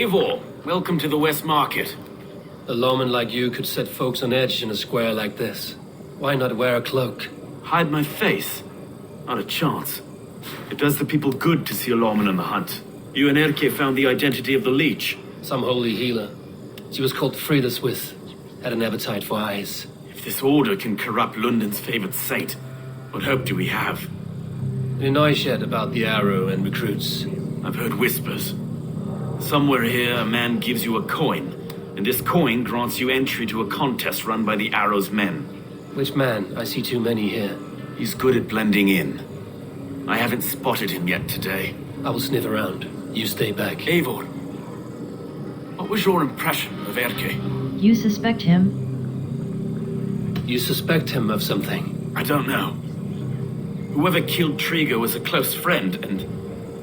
Eivor, welcome to the West Market. A lawman like you could set folks on edge in a square like this. Why not wear a cloak? Hide my face? Not a chance. It does the people good to see a lawman on the hunt. You and Erke found the identity of the leech. Some holy healer. She was called Frida Swith. Had an appetite for eyes. If this order can corrupt London's favored saint, what hope do we have? Any noise yet about the arrow and recruits? I've heard whispers. Somewhere here, a man gives you a coin, and this coin grants you entry to a contest run by the Arrow's men. Which man? I see too many here. He's good at blending in. I haven't spotted him yet today. I will sniff around. You stay back. Eivor, what was your impression of Erke? You suspect him? You suspect him of something? I don't know. Whoever killed Trigo was a close friend, and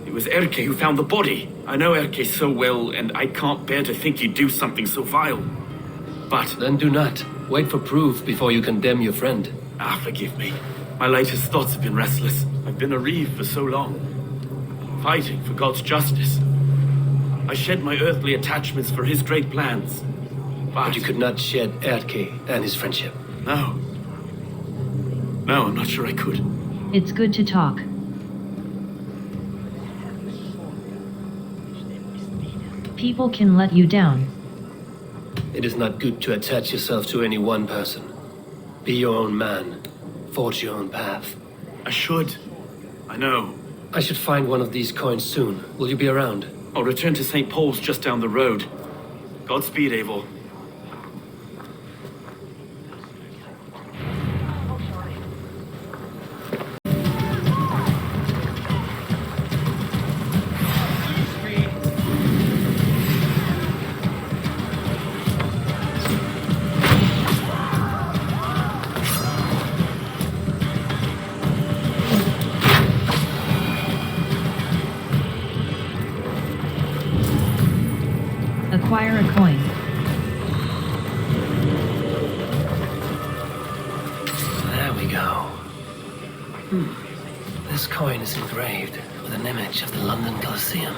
it was Erke who found the body. I know Erke so well, and I can't bear to think he'd do something so vile. But... Then do not. Wait for proof before you condemn your friend. Forgive me. My latest thoughts have been restless. I've been a reeve for so long, fighting for God's justice. I shed my earthly attachments for his great plans. But you could not shed Erke and his friendship. No. No, I'm not sure I could. It's good to talk. People can let you down. It is not good to attach yourself to any one person. Be your own man. Forge your own path. I should. I know. I should find one of these coins soon. Will you be around? I'll return to St. Paul's just down the road. Godspeed, Eivor. Acquire a coin. There we go. This coin is engraved with an image of the London Colosseum.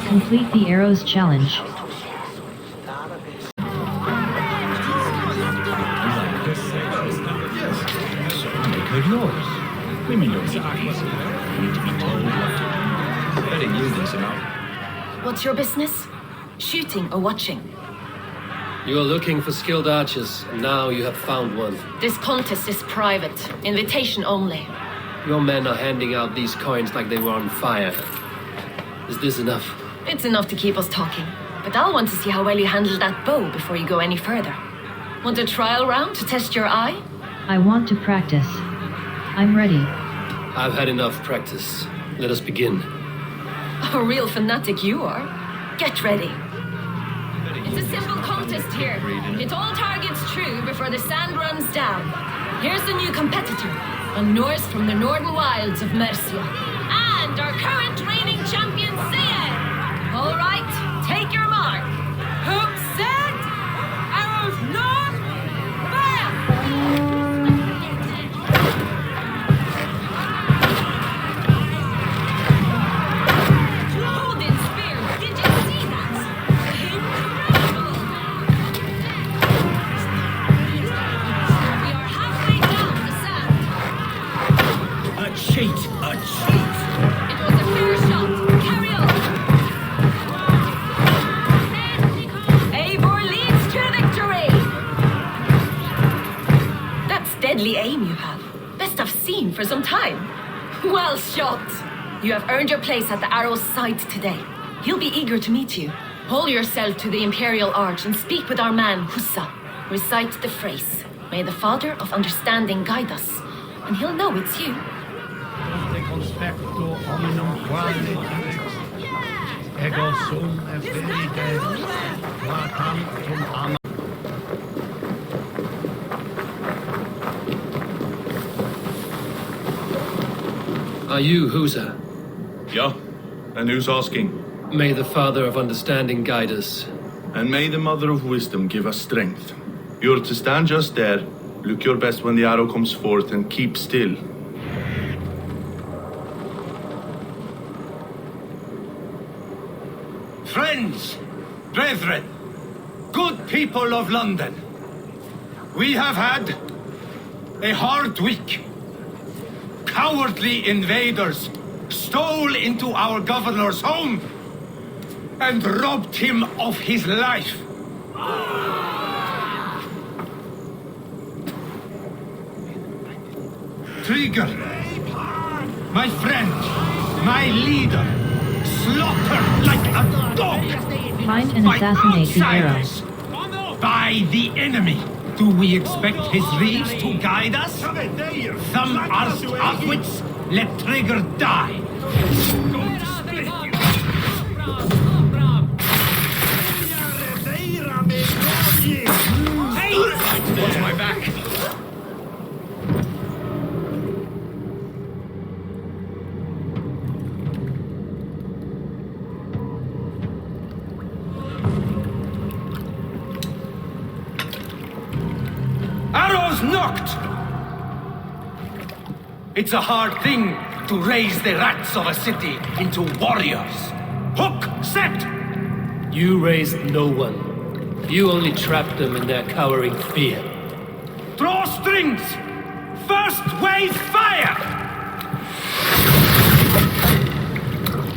Complete the arrows challenge. Could yours. Women don't need peace. They need to be told what to do. Betting you this amount. What's your business? Shooting or watching? You are looking for skilled archers, and now you have found one. This contest is private. Invitation only. Your men are handing out these coins like they were on fire. Is this enough? It's enough to keep us talking. But I'll want to see how well you handle that bow before you go any further. Want a trial round to test your eye? I want to practice. I'm ready. I've had enough practice. Let us begin. A real fanatic you are. Get ready. It's a simple contest here. Hit all targets true before the sand runs down. Here's the new competitor, a Norse from the northern wilds of Mercia. And our current reigning champion, Sia. All right, take your mark. Hooks set. Arrows north. Fire! Loaded spear. Did you see that? Incredible. We are halfway down the sand. A cheat! A cheat! It was a fair shot. Carry on. Eivor leads to victory. That's deadly aim you have. Best I've seen for some time. Well shot. You have earned your place at the Arrow's side today. He'll be eager to meet you. Hold yourself to the Imperial Arch and speak with our man, Hussa. Recite the phrase. May the Father of Understanding guide us. And he'll know it's you. Conspecto hominum quale ego sum verite qua tantum ama. Are you Husa? Yeah, and who's asking? May the Father of Understanding guide us. And may the Mother of Wisdom give us strength. You're to stand just there, look your best when the arrow comes forth, and keep still. Friends, brethren, good people of London, we have had a hard week. Cowardly invaders stole into our governor's home and robbed him of his life. Trigger, my friend, my leader, slaughtered like a dog. Find and by assassinate the outsiders, arrow. by the enemy. Do we expect his reeds to guide us? Some arst outwits, let Trigger die. Hey! Watch my back. Arrows knocked! It's a hard thing to raise the rats of a city into warriors. Hook set! You raised no one. You only trapped them in their cowering fear. Draw strings! First wave fire!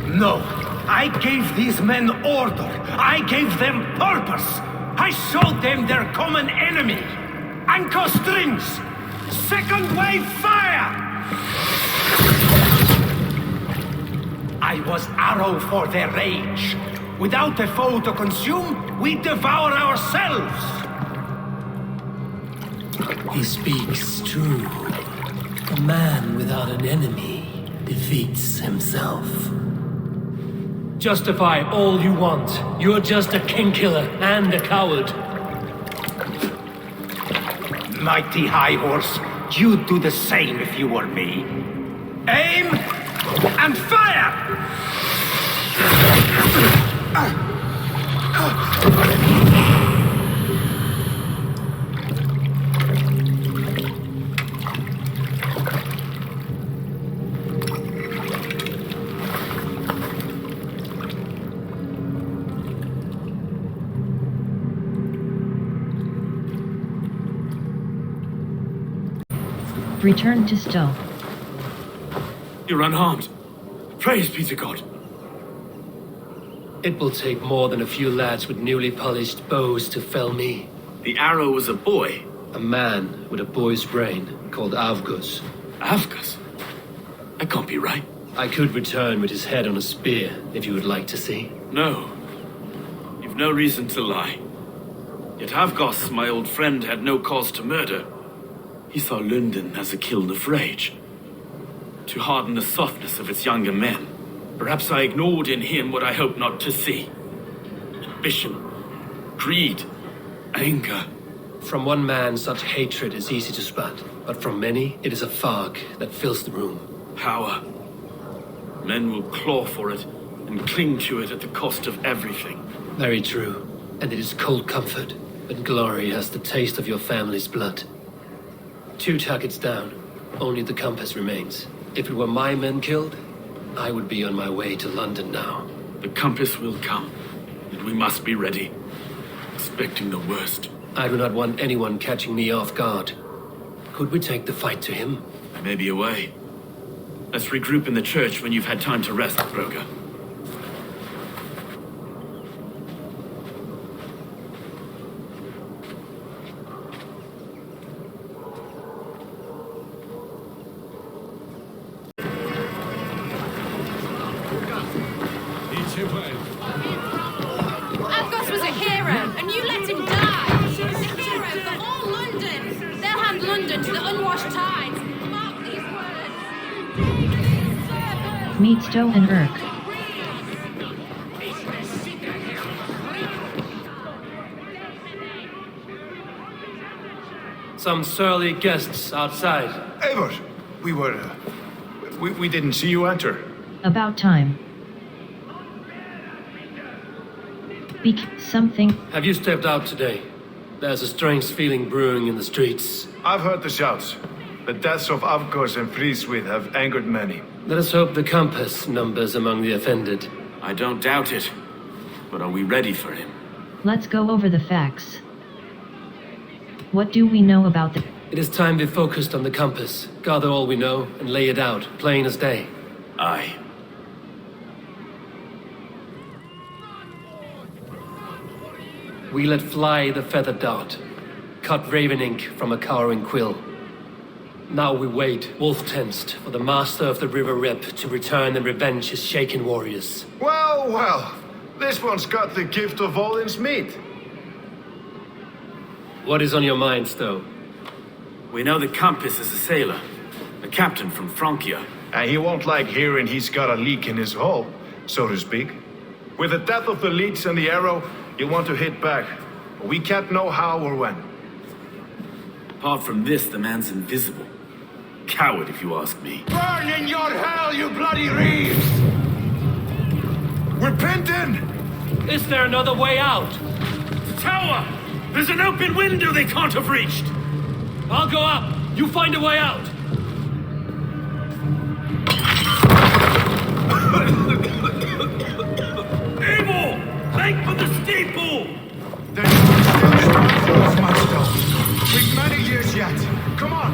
No, I gave these men order. I gave them purpose. I showed them their common enemy. Anchor strings! Second wave fire! I was arrow for their rage. Without a foe to consume, we devour ourselves! He speaks true. A man without an enemy defeats himself. Justify all you want. You're just a king-killer and a coward. Mighty High Horse, you'd do the same if you were me. Aim and fire! Return to Stowe. You're unharmed. Praise be to God. It will take more than a few lads with newly polished bows to fell me. The arrow was a boy. A man with a boy's brain called Avgus. Avgus? That can't be right. I could return with his head on a spear if you would like to see. No. You've no reason to lie. Yet Avgos, my old friend, had no cause to murder. He saw London as a kiln of rage, to harden the softness of its younger men. Perhaps I ignored in him what I hoped not to see. Ambition, greed, anger. From one man, such hatred is easy to spot, but from many, it is a fog that fills the room. Power. Men will claw for it and cling to it at the cost of everything. Very true. And it is cold comfort, but glory has the taste of your family's blood. 2 targets down. Only the compass remains. If it were my men killed, I would be on my way to London now. The compass will come, and we must be ready, expecting the worst. I do not want anyone catching me off guard. Could we take the fight to him? I may be away. Let's regroup in the church when you've had time to rest, Broga. Avgos was a hero, and you let him die! He's a hero for all London! They'll hand London to the unwashed tides! Mark these words! Meet Stowe and Urk. Some surly guests outside. Eivor, we didn't see you enter. About time. Speak something. Have you stepped out today? There's a strange feeling brewing in the streets. I've heard the shouts. The deaths of Avgos and Frieswith have angered many. Let us hope the compass numbers among the offended. I don't doubt it. but are we ready for him? Let's go over the facts. What do we know about the... It is time we focused on the compass, gather all we know, and lay it out, plain as day. Aye. We let fly the feather dart, cut raven ink from a cowering quill. Now we wait, wolf-tensed, for the master of the River Rip to return and revenge his shaken warriors. Well, well. This one's got the gift of Odin's meat. What is on your mind, Stowe? We know that Campus is a sailor, a captain from Francia. And he won't like hearing he's got a leak in his hull, so to speak. With the death of the leads and the arrow, you'll want to hit back. But we can't know how or when. Apart from this, the man's invisible. Coward, if you ask me. Burn in your hell, you bloody reeves! We're pinned in! Is there another way out? The tower! There's an open window they can't have reached! I'll go up! You find a way out! Abel! Make for the steeple! There's still much though. We've many years yet. Come on!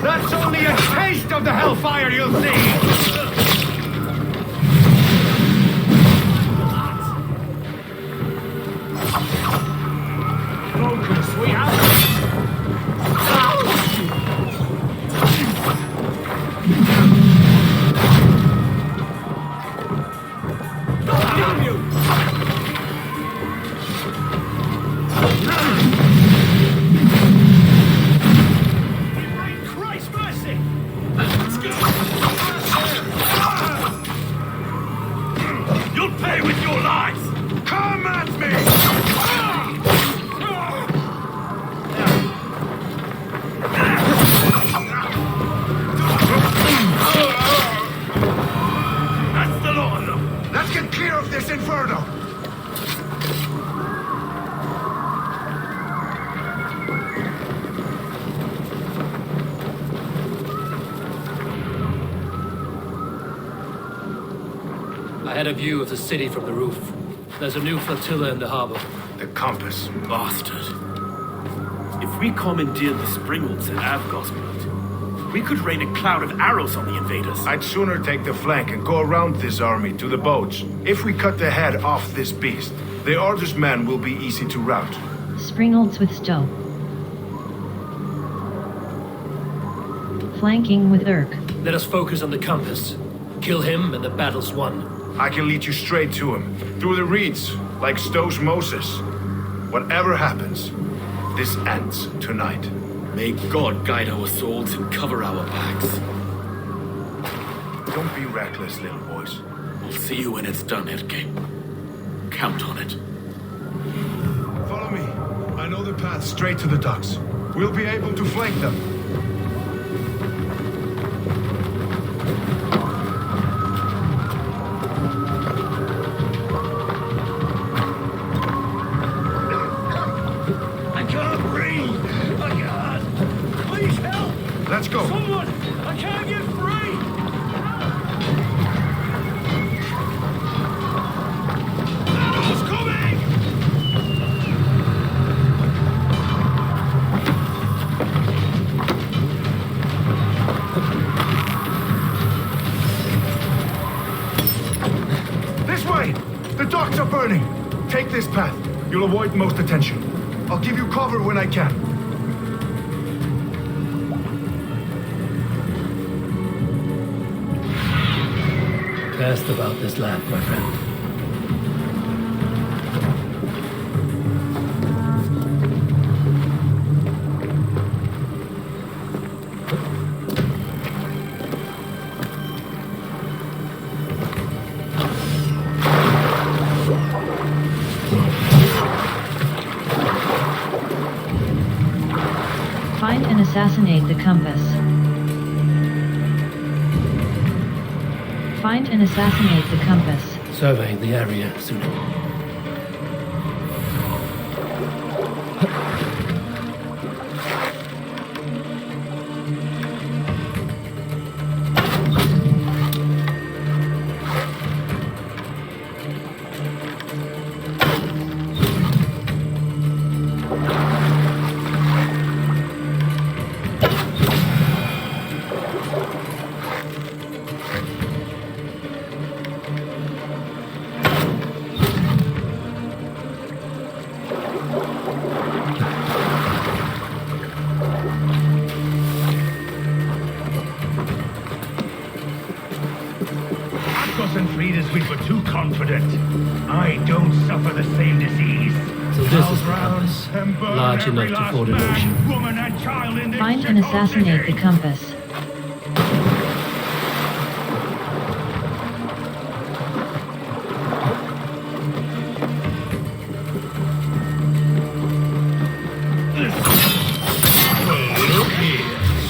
That's only a taste of the hellfire you'll see! Focus, we have... You'll pay with your lives! Come at me! That's the lot of them! Let's get clear of this inferno! I had a view of the city from the roof. There's a new flotilla in the harbor. The compass. Bastard. If we commandeered the Springolds and Avgosblood, we could rain a cloud of arrows on the invaders. I'd sooner take the flank and go around this army to the boats. If we cut the head off this beast, the Order's men will be easy to rout. Springolds with Stowe. Flanking with Urk. Let us focus on the compass. Kill him and the battle's won. I can lead you straight to him, through the reeds, like Stowe's Moses. Whatever happens, this ends tonight. May God guide our swords and cover our backs. Don't be reckless, little boys. We'll see you when it's done, Erke. Count on it. Follow me. I know the path straight to the docks. We'll be able to flank them. I can't breathe! I can't! Please help! Let's go. Someone! I can't get free! Arrows coming! Take this path. You'll avoid most attention. I'll give you cover when I can. Cast about this land, my friend. Find and assassinate the compass. Find and assassinate the compass. Survey the area soon. We were too confident. I don't suffer the same disease. So this is the compass, large enough to ford an ocean. Woman and child in this Find and assassinate the compass. Look here.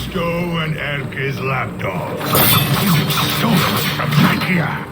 Stow and Erke's lapdog. Stolen from Frankia.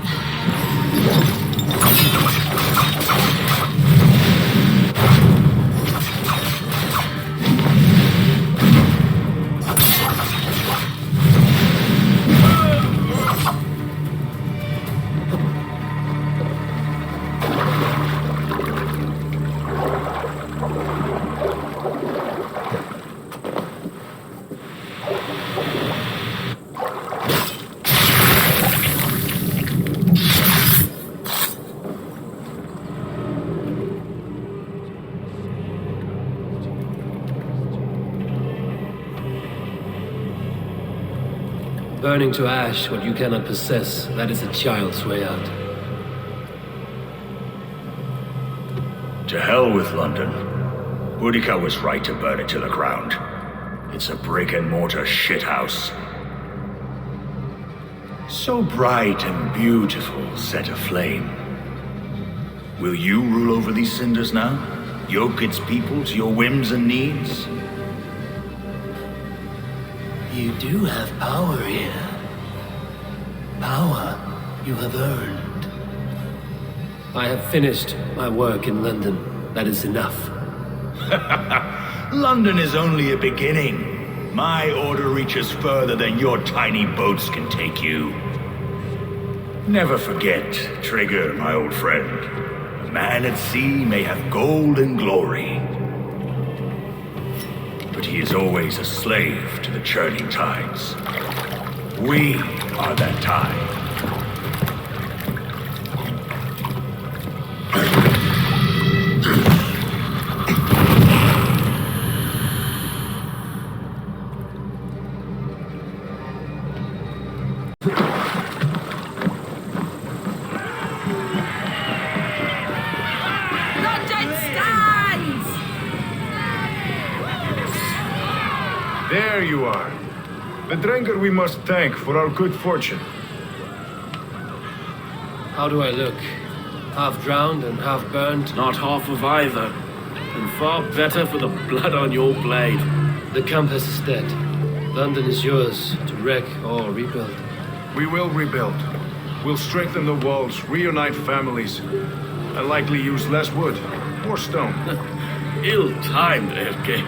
Burning to ash what you cannot possess, that is a child's way out. To hell with London. Boudica was right to burn it to the ground. It's a brick-and-mortar shithouse. So bright and beautiful, set aflame. Will you rule over these cinders now? Yoke its people to your whims and needs? You do have power here. Power you have earned. I have finished my work in London. That is enough. London is only a beginning. My order reaches further than your tiny boats can take you. Never forget, Trigger, my old friend. A man at sea may have gold and glory, but he is always a slave to the churning tides. We are that tide. There you are. The Drenker we must thank for our good fortune. How do I look? Half drowned and half burned? Not half of either. And far better for the blood on your blade. The compass is dead. London is yours to wreck or rebuild. We will rebuild. We'll strengthen the walls, reunite families, and likely use less wood, more stone. Ill-timed, Erke.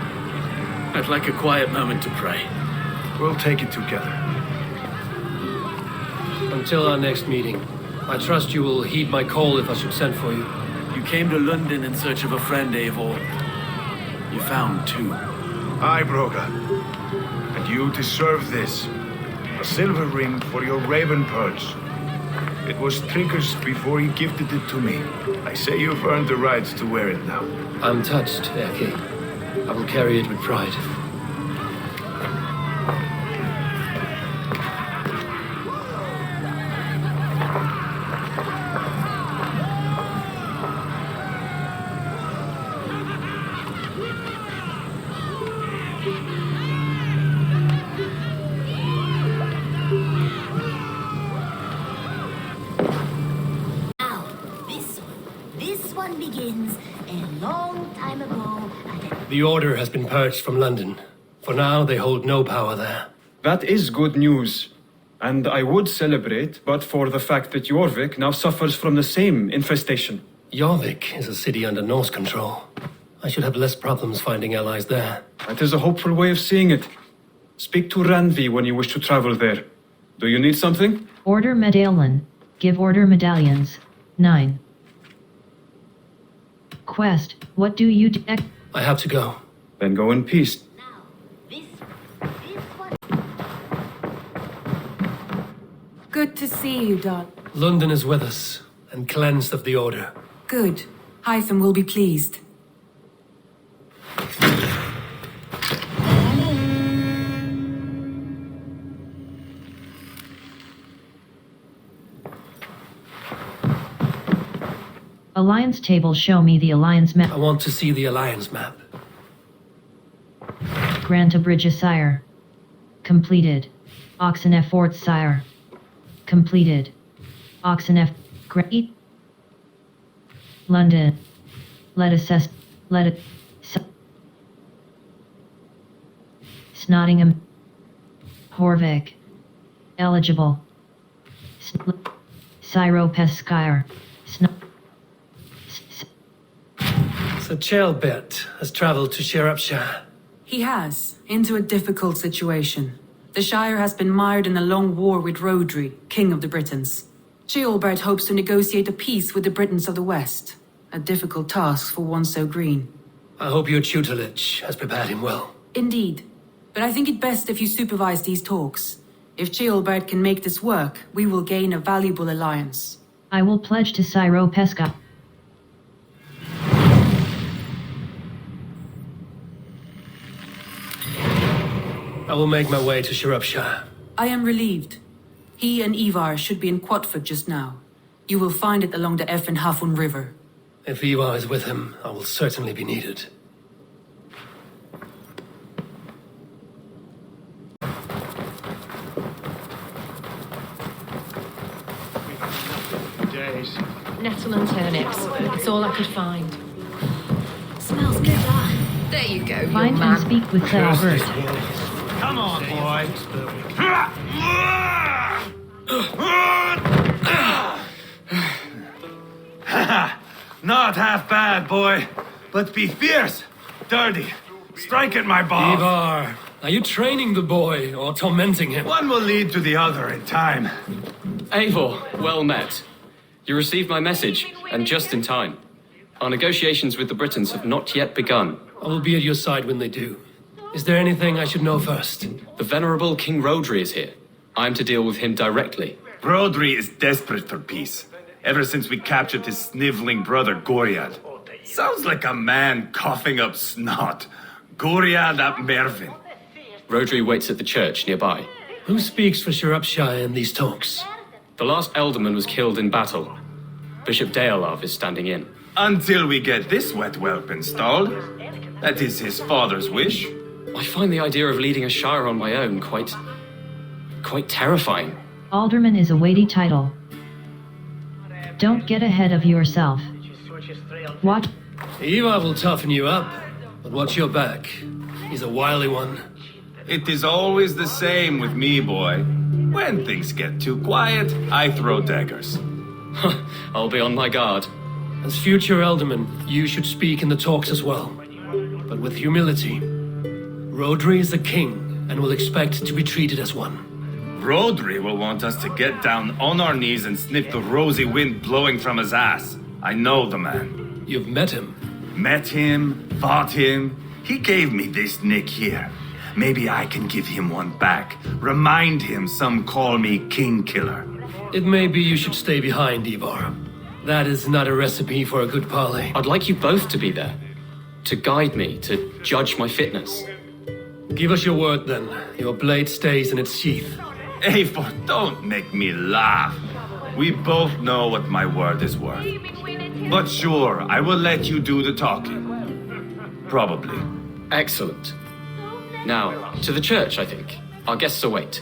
I'd like a quiet moment to pray. We'll take it together. Until our next meeting, I trust you will heed my call if I should send for you. You came to London in search of a friend, Eivor. You found two. Aye, Broga. And you deserve this. A silver ring for your raven pearls. It was Trigger's before he gifted it to me, I say you've earned the right to wear it now. I'm touched, Erke. I will carry it with pride. Now, this one begins a long time ago at a The Order has been purged from London. For now, they hold no power there. That is good news. And I would celebrate, but for the fact that Jorvik now suffers from the same infestation. Jorvik is a city under Norse control. I should have less problems finding allies there. That is a hopeful way of seeing it. Speak to Ranvi when you wish to travel there. Do you need something? Order medallion. Give order medallions. 9. Quest, what do you do? I have to go. Then go in peace. now. This one. Good to see you, Don. London is with us, and cleansed of the Order. Good. Hytham will be pleased. Alliance table, show me the alliance I map. want to see the Alliance map. Grant a bridge, sire. Completed. Oxenef Fort, sire. Completed. Oxenef. Great. London. Let assess. Let it. Snottingham. Horvik. Eligible. Syro-Peskire. So Chelbert has traveled to Shropshire. He has, into a difficult situation. The Shire has been mired in a long war with Rhodri, King of the Britons. Ceolbert hopes to negotiate a peace with the Britons of the West. A difficult task for one so green. I hope your tutelage has prepared him well. Indeed. But I think it best if you supervise these talks. If Ceolbert can make this work, we will gain a valuable alliance. I will pledge to Syro-Pesca. I will make my way to Shropshire. I am relieved. He and Ivar should be in Quatford just now. You will find it along the Effen Hafun River. If Ivar is with him, I will certainly be needed. Days. Nettle and turnips. It's all I could find. Smells good, There you go, young Find and man. speak with Albert. Come on, boy. Not half bad, boy. But be fierce, dirty. Strike at my balls. Ivar, are you training the boy or tormenting him? One will lead to the other in time. Eivor, well met. You received my message, and just in time. Our negotiations with the Britons have not yet begun. I will be at your side when they do. Is there anything I should know first? The venerable King Rhodri is here. I am to deal with him directly. Brodri is desperate for peace. Ever since we captured his sniveling brother, Goriad. Sounds like a man coughing up snot. Goriad ap Mervin. Rhodri waits at the church nearby. Who speaks for Shropshire in these talks? The last alderman was killed in battle. Bishop Deolav is standing in. Until we get this wet whelp installed. That is his father's wish. I find the idea of leading a shire on my own quite terrifying. Alderman is a weighty title. Don't get ahead of yourself. What? Ivar will toughen you up, but watch your back. He's a wily one. It is always the same with me, boy. When things get too quiet, I throw daggers. I'll be on my guard. As future alderman, you should speak in the talks as well, but with humility. Rhodri is the king and will expect to be treated as one. Rhodri will want us to get down on our knees and sniff the rosy wind blowing from his ass. I know the man. You've met him? Met him, fought him. He gave me this nick here. Maybe I can give him one back. Remind him some call me King Killer. It may be you should stay behind, Ivar. That is not a recipe for a good parley. I'd like you both to be there. To guide me, to judge my fitness. Give us your word then. Your blade stays in its sheath. Eivor, don't make me laugh. We both know what my word is worth. But sure, I will let you do the talking. Probably. Excellent. Now, to the church, I think. Our guests await.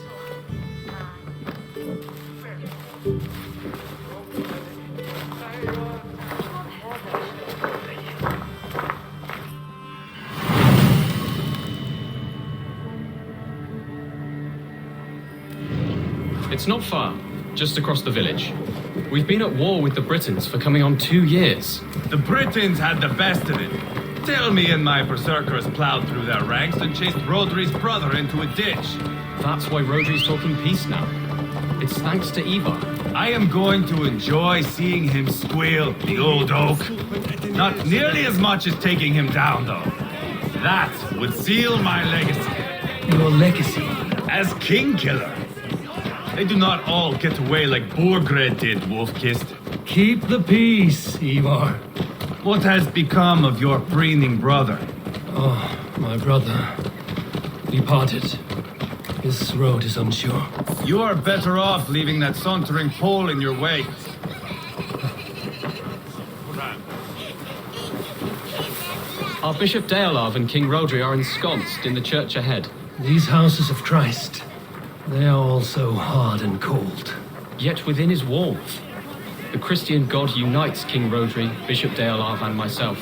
It's not far, just across the village. We've been at war with the Britons for coming on 2 years. The Britons had the best of it. Tell me and my berserkers plowed through their ranks and chased Rodri's brother into a ditch. That's why Rodri's talking peace now. It's thanks to Ivar. I am going to enjoy seeing him squeal, the old oak. Not nearly as much as taking him down, though. That would seal my legacy. Your legacy? As king killer. They do not all get away like Borgred did, Wolf-Kissed. Keep the peace, Ivar. What has become of your preening brother? Oh, my brother. We parted. His road is unsure. You are better off leaving that sauntering Pole in your wake. Archbishop Deolav and King Rodri are ensconced in the church ahead. These houses of Christ, they are all so hard and cold. Yet within his walls, the Christian God unites King Rodri, Bishop Deolav, and myself.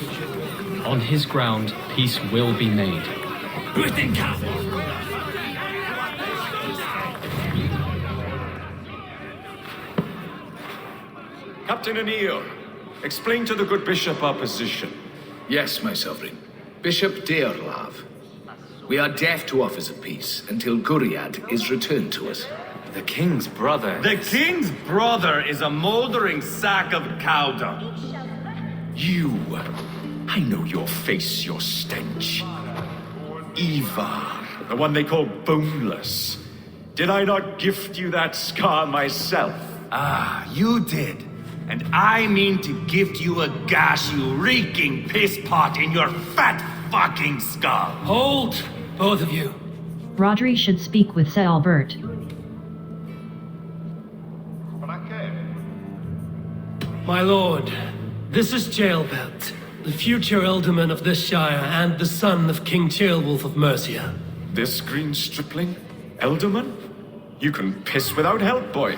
On his ground, peace will be made. Captain Anil, explain to the good bishop our position. Yes, my sovereign. Bishop Deolav. We are deaf to offers of peace until Guriad is returned to us. The king's brother. The king's brother is a mouldering sack of cow dung. You. I know your face, your stench. Ivar, the one they call boneless. Did I not gift you that scar myself? Ah, you did. And I mean to gift you a gash, you reeking piss pot in your fat fucking skull. Hold, both of you. Rodri should speak with Sir Albert. My lord, this is Jailbelt, the future alderman of this shire and the son of King Ceolwulf of Mercia. This green stripling? Elderman? You can piss without help, boy.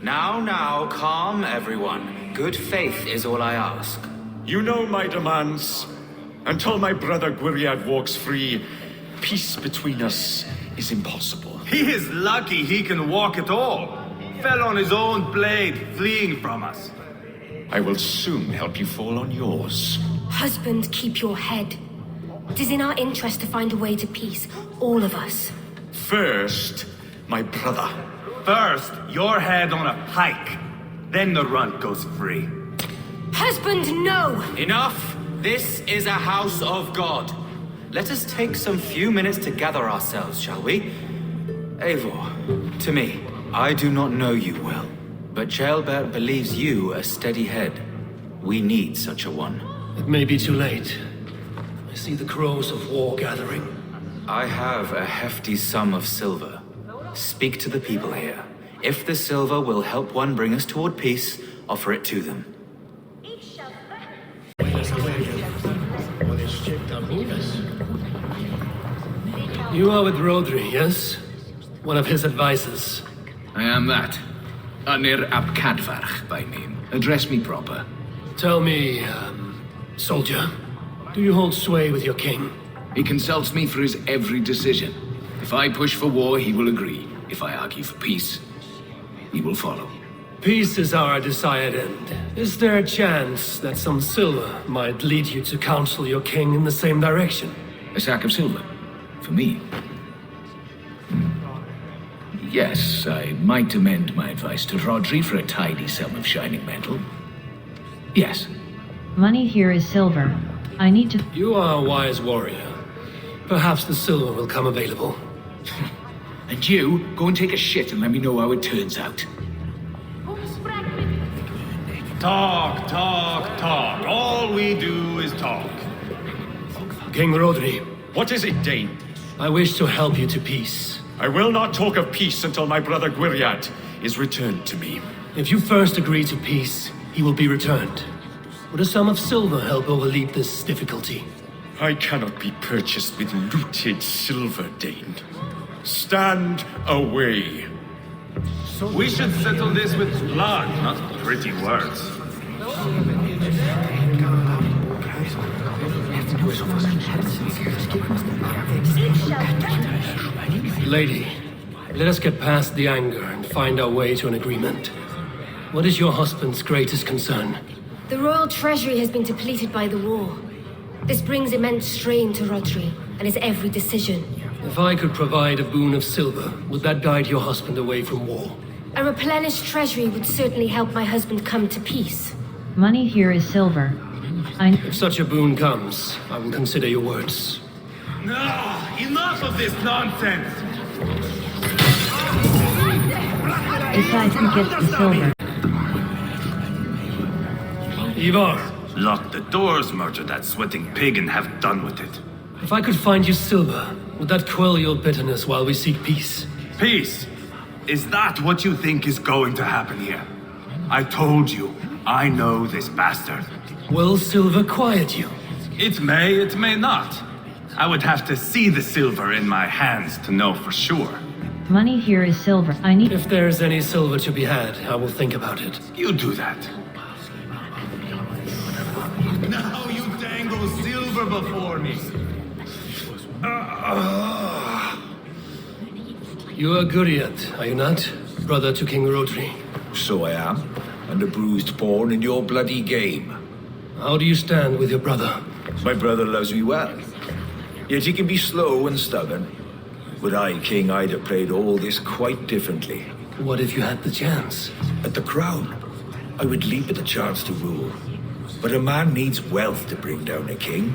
Now, calm everyone. Good faith is all I ask. You know my demands. Until my brother Gwiriad walks free, peace between us is impossible. He is lucky he can walk at all. Fell on his own blade, fleeing from us. I will soon help you fall on yours. Husband, keep your head. It is in our interest to find a way to peace, all of us. First, my brother. First, your head on a pike. Then the runt goes free. Husband, no! Enough! This is a house of God. Let us take some few minutes to gather ourselves, shall we? Eivor, to me, I do not know you well, but Ceolbert believes you a steady head. We need such a one. It may be too late. I see the crows of war gathering. I have a hefty sum of silver. Speak to the people here. If the silver will help one bring us toward peace, offer it to them. You are with Rodri, yes? One of his advisors. I am that. Anir ap Cadfarch by name. Address me proper. Tell me, soldier, do you hold sway with your king? He consults me for his every decision. If I push for war, he will agree. If I argue for peace, he will follow. Peace is our desired end. Is there a chance that some silver might lead you to counsel your king in the same direction? A sack of silver? For me? Yes, I might amend my advice to Rodri for a tidy sum of shining metal. Yes. Money here is silver. I need to... You are a wise warrior. Perhaps the silver will come available. And you, go and take a shit and let me know how it turns out. Talk, talk, talk. All we do is talk. King Rodri, What is it, Dane? I wish to help you to peace. I will not talk of peace until my brother Gwriad is returned to me. If you first agree to peace, he will be returned. Would a sum of silver help overleap this difficulty? I cannot be purchased with looted silver, Dane. Stand away. We should settle this with blood, not pretty words. Lady, let us get past the anger and find our way to an agreement. What is your husband's greatest concern? The royal treasury has been depleted by the war. This brings immense strain to Rodri and his every decision. If I could provide a boon of silver, would that guide your husband away from war? A replenished treasury would certainly help my husband come to peace. Money here is silver. If such a boon comes, I will consider your words. Enough of this nonsense! Besides, who gets the silver? Ivar, Lock the doors, murder that sweating pig, and have done with it. if I could find you silver, would that quell your bitterness while we seek peace? Peace? Is that what you think is going to happen here? I told you, I know this bastard. Will silver quiet you? It may not. I would have to see the silver in my hands to know for sure. Money here is silver. If there's any silver to be had, I will think about it. You do that. Now you dangle silver before me. You are Gwriad, are you not? Brother to King Rodri. So I am, and a bruised pawn in your bloody game. How do you stand with your brother? My brother loves me well. Yet he can be slow and stubborn. Were I king, I'd have played all this quite differently. What if you had the chance? At the crown, I would leap at the chance to rule. But a man needs wealth to bring down a king.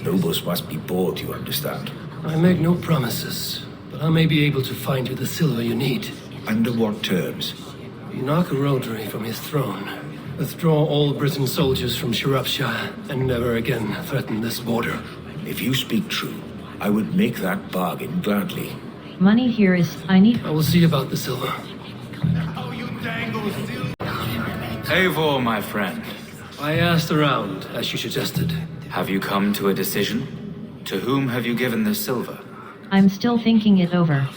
Nobles must be bought, you understand. I make no promises, but I may be able to find you the silver you need. Under what terms? You knock Rodri from his throne, withdraw all Britain soldiers from Shropshire, and never again threaten this border. If you speak true, I would make that bargain gladly. Money here is... I will see about the silver. Eivor, my friend. I asked around, as you suggested. Have you come to a decision? To whom have you given the silver? I'm still thinking it over.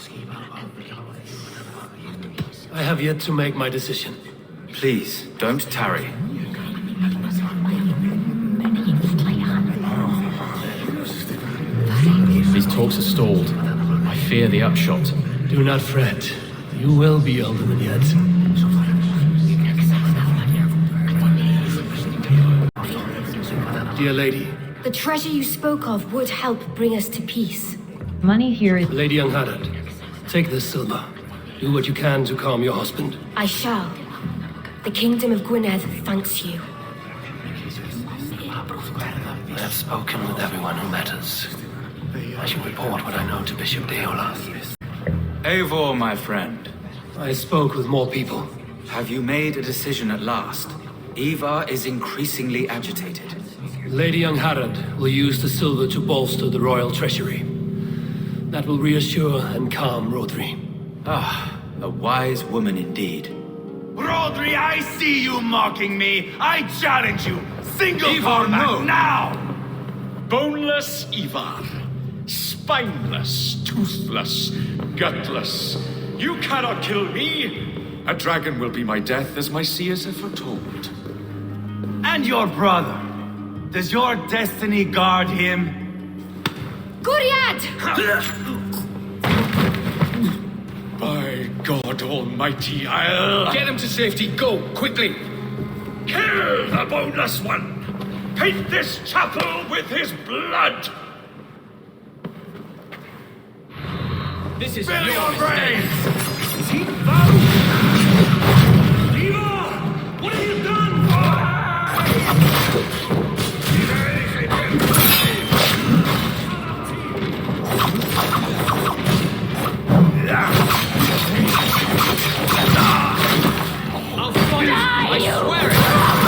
I have yet to make my decision. Please, don't tarry. These talks are stalled. I fear the upshot. Do not fret. You will be alderman yet. Dear lady. The treasure you spoke of would help bring us to peace. Money here is... Lady Angharad, take this silver. Do what you can to calm your husband. I shall. The kingdom of Gwynedd thanks you. I have spoken with everyone who matters. I shall report what I know to Bishop Deola. Eivor, my friend. I spoke with more people. Have you made a decision at last? Ivar is increasingly agitated. Lady Angharad will use the silver to bolster the royal treasury. That will reassure and calm Rodri. Ah, a wise woman indeed. Rodri, I see you mocking me. I challenge you. Single Ivar, combat no. now. Boneless Ivar. Spineless, toothless, gutless. You cannot kill me. A dragon will be my death, as my seers have foretold. And your brother. Does your destiny guard him? Gwriad! By God Almighty, I'll... Get him to safety. Go, quickly. Kill the boneless one! Paint this chapel with his blood! This is Spill your your mistake. brains! Is he found? Ivar! What have you done? I'll fight you! I swear it!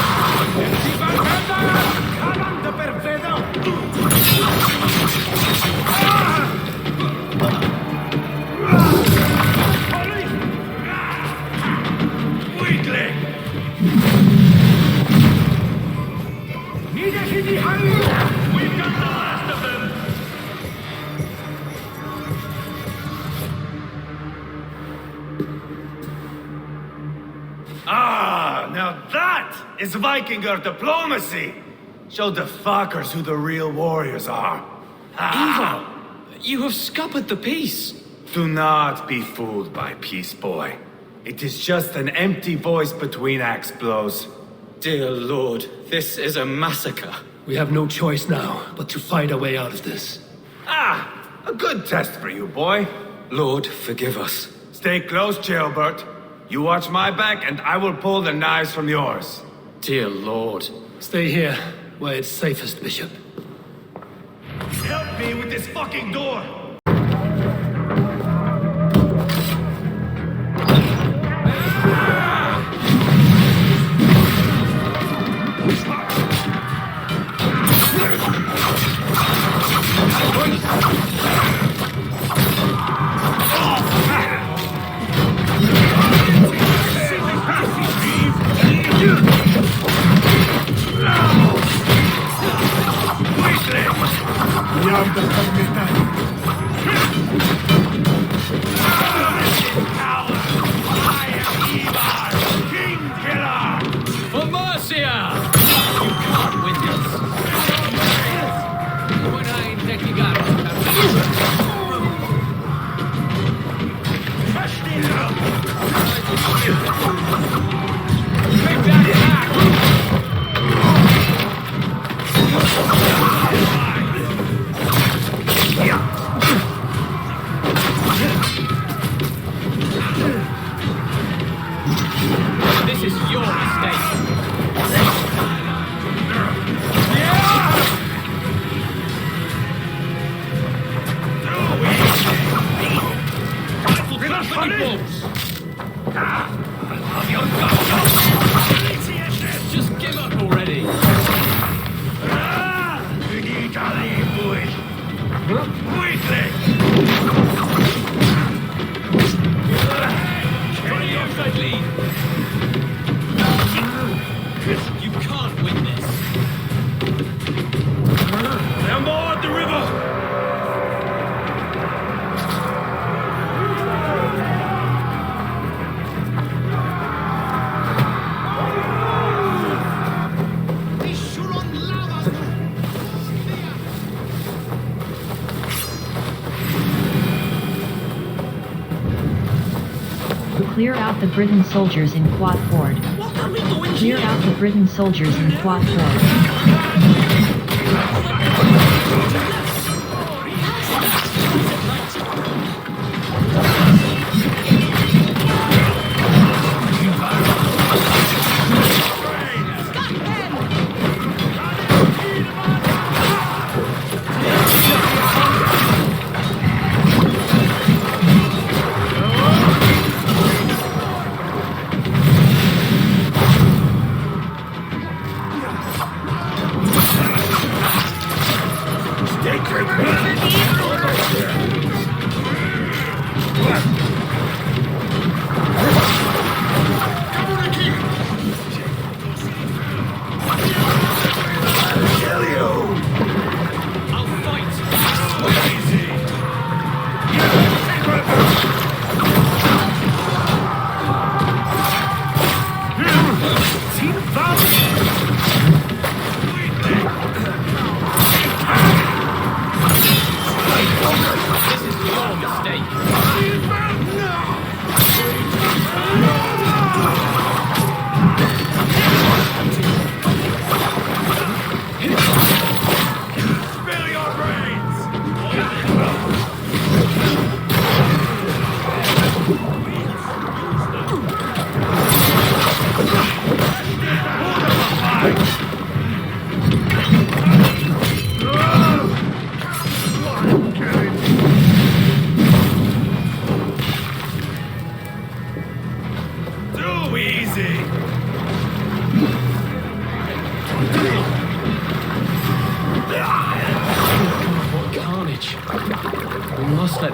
That is Vikinger diplomacy! Show the fuckers who the real warriors are. Ivar, you have scuppered the peace. Do not be fooled by peace, boy. It is just an empty voice between axe blows. Dear Lord, this is a massacre. We have no choice now but to find a way out of this. Ah, a good test for you, boy. Lord, forgive us. Stay close, Jailbert. You watch my back and I will pull the knives from yours. Dear Lord. Stay here, where it's safest, Bishop. Help me with this fucking door! For Mercia! You can't win this. This is your mistake. Just give up already. Try the outside lead. You can't win this. They're more at the river! Clear out the Briton soldiers in Quad Ford. Clear out the Briton soldiers in Quad Ford.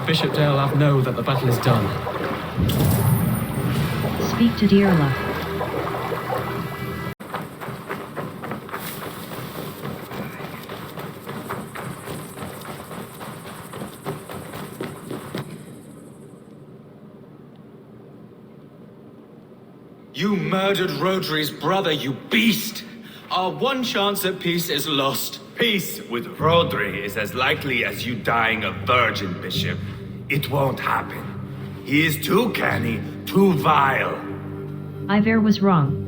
Bishop Dale know that the battle is done. Speak to Dearla. You murdered Rodri's brother, you beast! Our one chance at peace is lost. Peace with Rodri is as likely as you dying a virgin, Bishop. It won't happen. He is too canny, too vile. Ivar was wrong.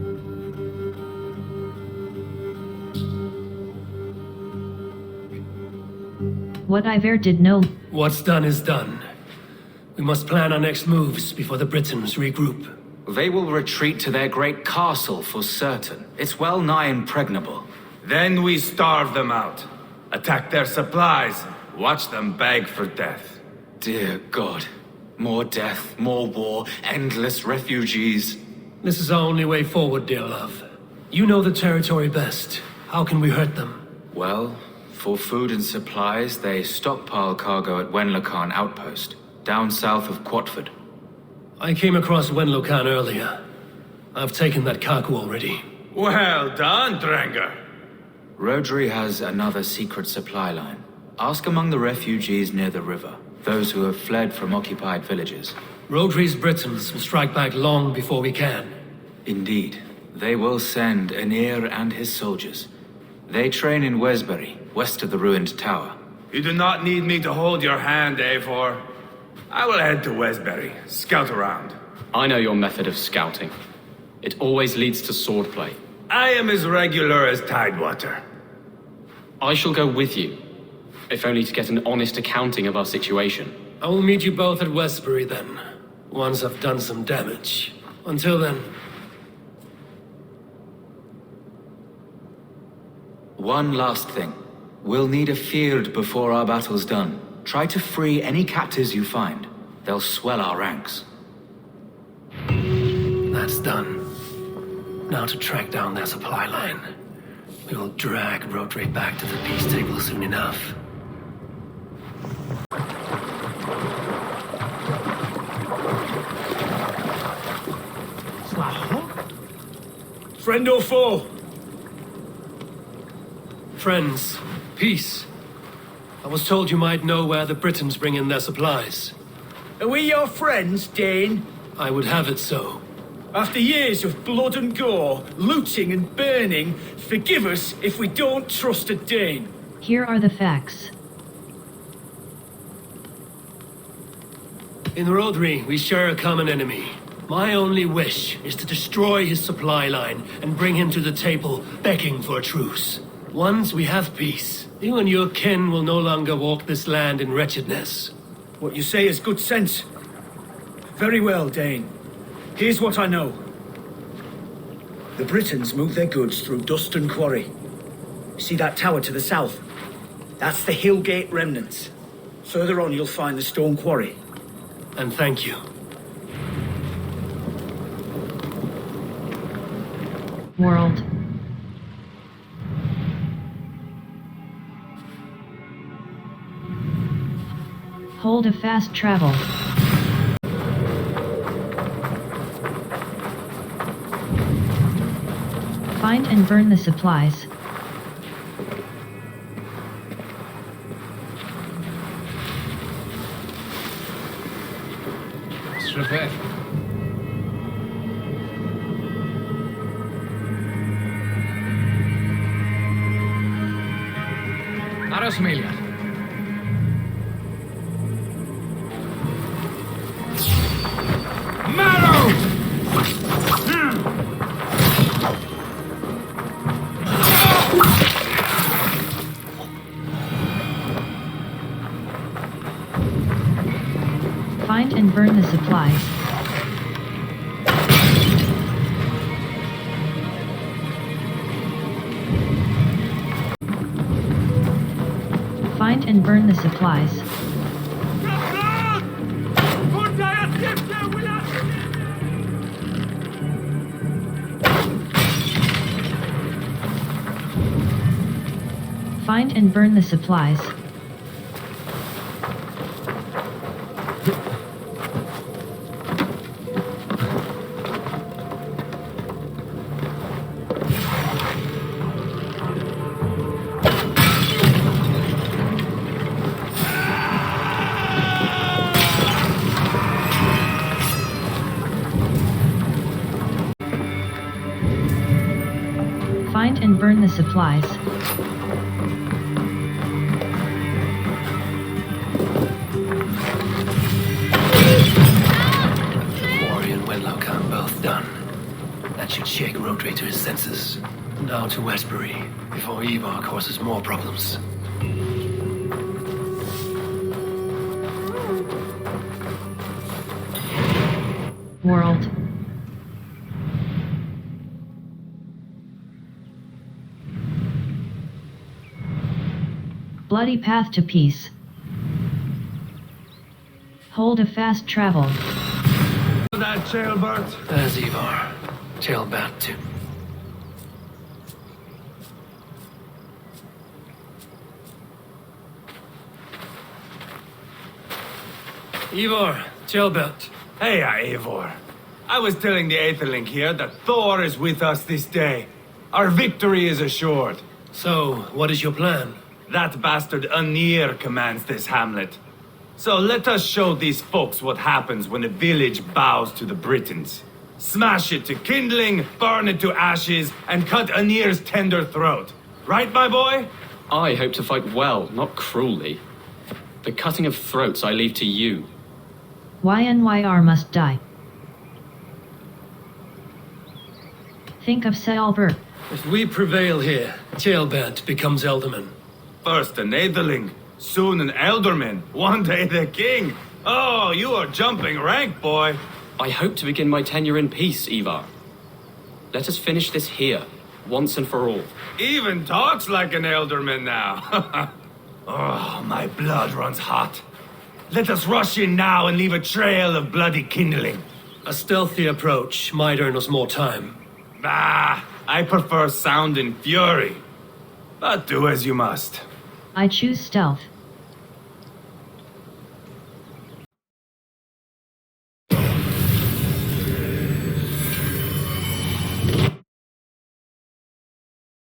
What Ivar did know. What's done is done. We must plan our next moves before the Britons regroup. They will retreat to their great castle for certain. It's well nigh impregnable. Then we starve them out. Attack their supplies. Watch them beg for death. Dear God. More death, more war, endless refugees. This is our only way forward, dear love. You know the territory best. How can we hurt them? Well, for food and supplies, they stockpile cargo at Wenlocan outpost, down south of Quatford. I came across Wenlocan earlier. I've taken that cargo already. Well done, Drengar. Rodri has another secret supply line. Ask among the refugees near the river, those who have fled from occupied villages. Rodri's Britons will strike back long before we can. Indeed. They will send Aenir and his soldiers. They train in Wesbury, west of the ruined tower. You do not need me to hold your hand, Eivor. I will head to Wesbury, scout around. I know your method of scouting. It always leads to swordplay. I am as regular as Tidewater. I shall go with you, if only to get an honest accounting of our situation. I will meet you both at Westbury then, once I've done some damage. Until then... One last thing. We'll need a field before our battle's done. Try to free any captives you find. They'll swell our ranks. That's done. Now to track down their supply line. We will drag Rodri back to the peace table soon enough. Friend or foe? Friends. Peace. I was told you might know where the Britons bring in their supplies. Are we your friends, Dane? I would have it so. After years of blood and gore, looting and burning, forgive us if we don't trust a Dane. Here are the facts. In Rodri, we share a common enemy. My only wish is to destroy his supply line and bring him to the table begging for a truce. Once we have peace, you and your kin will no longer walk this land in wretchedness. What you say is good sense. Very well, Dane. Here's what I know. The Britons move their goods through Duston Quarry. See that tower to the south? That's the Hillgate remnants. Further on you'll find the stone quarry. And thank you. World. Hold a fast travel. Find and burn the supplies. Repair. Aros Melia. Find and burn the supplies. Find and burn the supplies. Find and burn the supplies. you burn the supplies? Quarry and Wedlock are both done. That should shake Rodri to his senses. Now to Westbury, before Ivar causes more problems. World. Bloody path to peace. Hold a fast travel. That jailbird. There's Ivar. Tailbat too. Ivar, Tailbat. Hey, Eivor. I was telling the Aetherling here that Thor is with us this day. Our victory is assured. So, what is your plan? That bastard Anir commands this hamlet. So let us show these folks what happens when a village bows to the Britons. Smash it to kindling, burn it to ashes, and cut Anir's tender throat. Right, my boy? I hope to fight well, not cruelly. The cutting of throats I leave to you. YNYR must die. Think of Selver. If we prevail here, Tailbat becomes Elderman. First an Aetherling, soon an Elderman, one day the king. Oh, you are jumping rank, boy. I hope to begin my tenure in peace, Ivar. Let us finish this here, once and for all. Even talks like an Elderman now. Oh, my blood runs hot. Let us rush in now and leave a trail of bloody kindling. A stealthy approach might earn us more time. Ah, I prefer sound and fury. But do as you must. I choose stealth.